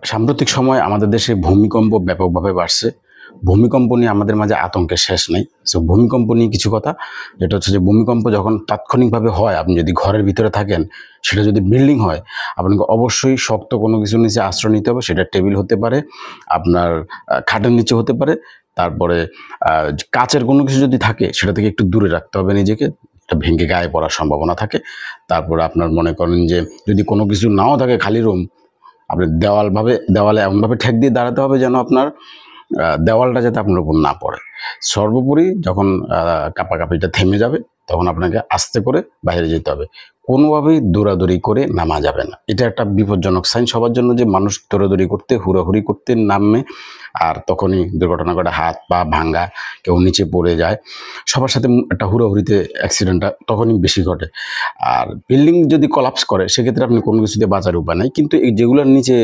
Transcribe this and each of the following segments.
সাম্প্রতিক সময় আমাদের দেশে ভূমিকম্প ব্যাপকভাবে বাড়ছে। ভূমিকম্প নিয়ে আমাদের মাঝে আতঙ্কের শেষ নেই। সো ভূমিকম্প নিয়ে কিছু কথা, যেটা হচ্ছে যে ভূমিকম্প যখন তাৎক্ষণিকভাবে হয়, আপনি যদি ঘরের ভিতরে থাকেন, সেটা যদি বিল্ডিং হয়, আপনাকে অবশ্যই শক্ত কোনো কিছুর নিচে আশ্রয় নিতে হবে। সেটা টেবিল হতে পারে, আপনার খাটের নিচে হতে পারে, তারপরে কাচের কোনো কিছু যদি থাকে সেটা থেকে একটু দূরে রাখতে হবে নিজেকে, এটা ভেঙে গায়ে পড়ার সম্ভাবনা থাকে। তারপরে আপনার মনে করেন যে যদি কোনো কিছু নাও থাকে, খালি রুম, আপনি দেওয়ালে এমনভাবে ঠেক দিয়ে দাঁড়াতে হবে যেন আপনার দেওয়ালটা যাতে আপনার উপর না পড়ে। সর্বোপরি যখন কাঁপাকাঁপিটা থেমে যাবে, তখন আপনাকে আস্তে করে বাইরে যেতে হবে। কোনোভাবেই দৌড়াদৌড়ি করে নামা যাবে না। এটা একটা বিপজ্জনক সাইন সবার জন্য, যে মানুষ দৌড়াদৌড়ি করতে, হুড়োহুড়ি করতে নামে, আর তখনই দুর্ঘটনা ঘটে, হাত পা ভাঙ্গা, কেউ নিচে পড়ে যায়। সবার সাথে একটা হুড়োহুড়িতে অ্যাক্সিডেন্টটা তখনই বেশি ঘটে। আর বিল্ডিং যদি কলাপস করে, সেক্ষেত্রে আপনি কোনো কিছু দিয়ে বাঁচার উপায় নাই। কিন্তু এই যেগুলোর নিচে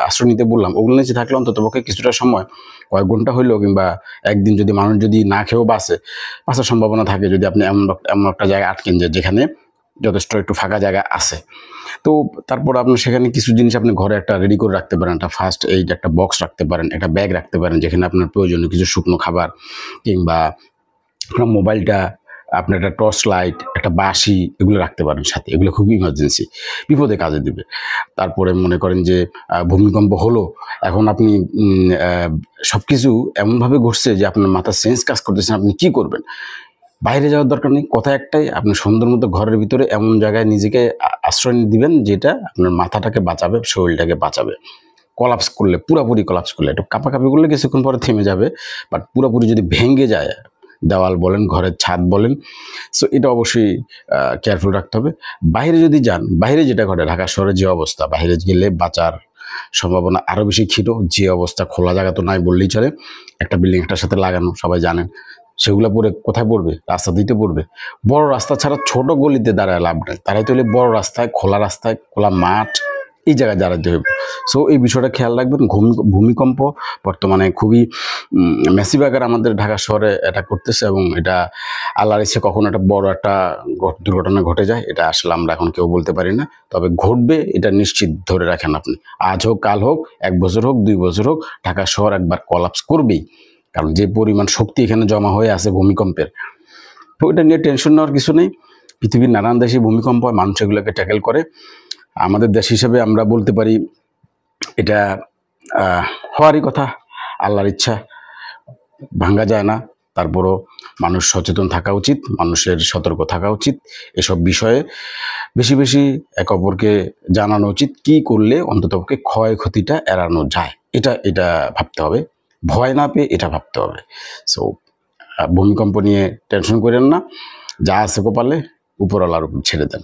আশ্রয় নিতে বললাম, ওগুলোর নিচে থাকলে অন্ততপক্ষে কিছুটা সময়, কয়েক ঘন্টা হইলেও কিংবা একদিন, যদি মানুষ যদি না খেয়েও বাঁচার সম্ভাবনা থাকে, যদি আপনি এমন একটা জায়গায় আটকেন যেখানে যথেষ্ট একটু ফাঁকা জায়গা আছে। তো তারপর আপনার সেখানে কিছু জিনিস আপনি ঘরে একটা রেডি করে রাখতে পারেন। একটা ফার্স্ট এইড একটা বক্স রাখতে পারেন, একটা ব্যাগ রাখতে পারেন, যেখানে আপনার প্রয়োজনীয় কিছু শুকনো খাবার, কিংবা আপনার মোবাইলটা, আপনার একটা টর্চ লাইট, একটা বাঁশি, এগুলো রাখতে পারেন সাথে। এগুলো খুবই ইমার্জেন্সি, বিপদে কাজে দিবে। তারপরে মনে করেন যে ভূমিকম্প হলো, এখন আপনি সব কিছু এমনভাবে ঘটছে যে আপনার মাথার সেন্স কাজ করতেছেন, আপনি কি করবেন? বাইরে যাওয়ার দরকার নেই, কথা একটাই, আপনি সুন্দর মতো ঘরের ভিতরে এমন জায়গায় নিজেকে আশ্রয় দিবেন যেটা আপনার মাথাটাকে বাঁচাবে, শরীরটাকে বাঁচাবে। কলাপস করলে, পুরাপুরি কলাপস করলে, একটু কাঁপাকাঁপি করলে কিছুক্ষণ পরে থেমে যাবে, বাট পুরাপুরি যদি ভেঙে যায়, দেওয়াল বলেন, ঘরের ছাদ বলেন, সো এটা অবশ্যই কেয়ারফুল রাখতে হবে। বাইরে যদি যান, বাইরে যেটা ঘটে, ঢাকা শহরে যে অবস্থা, বাইরে গেলে বাঁচার সম্ভাবনা আরও বেশি ক্ষীণ। যে অবস্থা, খোলা জায়গা তো নাই বললেই চলে, একটা বিল্ডিং একটার সাথে লাগানো, সবাই জানেন। সেগুলো পরে কোথায় পড়বে? রাস্তা দিতে পড়বে। বড় রাস্তা ছাড়া ছোট গলিতে দাঁড়ায় লাভ নেই, দাঁড়াইতে হলে বড় রাস্তায়, খোলা মাঠ, এই জায়গায় দাঁড়াতে হবে। সো এই বিষয়টা খেয়াল রাখবেন। ভূমিকম্প বর্তমানে খুবই ম্যাসিভ আকার আমাদের ঢাকা শহরে এটা করতেছে, এবং এটা আল্লাহর ইচ্ছে কখনো একটা বড় একটা দুর্ঘটনা ঘটে যায়, এটা আসলে আমরা এখন কেউ বলতে পারি না। তবে ঘটবে, এটা নিশ্চিত ধরে রাখেন আপনি। আজ হোক, কাল হোক, 1 বছর হোক, 2 বছর হোক, ঢাকা শহর একবার কলাপস করবেই। কারণ যে পরিমাণ শক্তি এখানে জমা হয়ে আছে ভূমিকম্পের, তো এটা নিয়ে টেনশন নেওয়ার কিছু নেই। পৃথিবীর নানান দেশে ভূমিকম্প হয়, মানুষ এগুলোকে ট্যাকেল করে। আমাদের দেশ হিসেবে আমরা বলতে পারি এটা হওয়ারই কথা, আল্লাহর ইচ্ছা, ভাঙ্গা যায় না। তারপরও মানুষ সচেতন থাকা উচিত, মানুষের সতর্ক থাকা উচিত। এসব বিষয়ে বেশি বেশি একে অপরকে জানানো উচিত, কি করলে অন্ততপক্ষে ক্ষয়ক্ষতিটা এড়ানো যায়, এটা ভাবতে হবে। ভয় না পেয়ে এটা ভাবতে হবে। সো ভূমিকম্প নিয়ে টেনশন করেন না, যা আছে কপালে উপরওয়ালার উপর ছেড়ে দেন।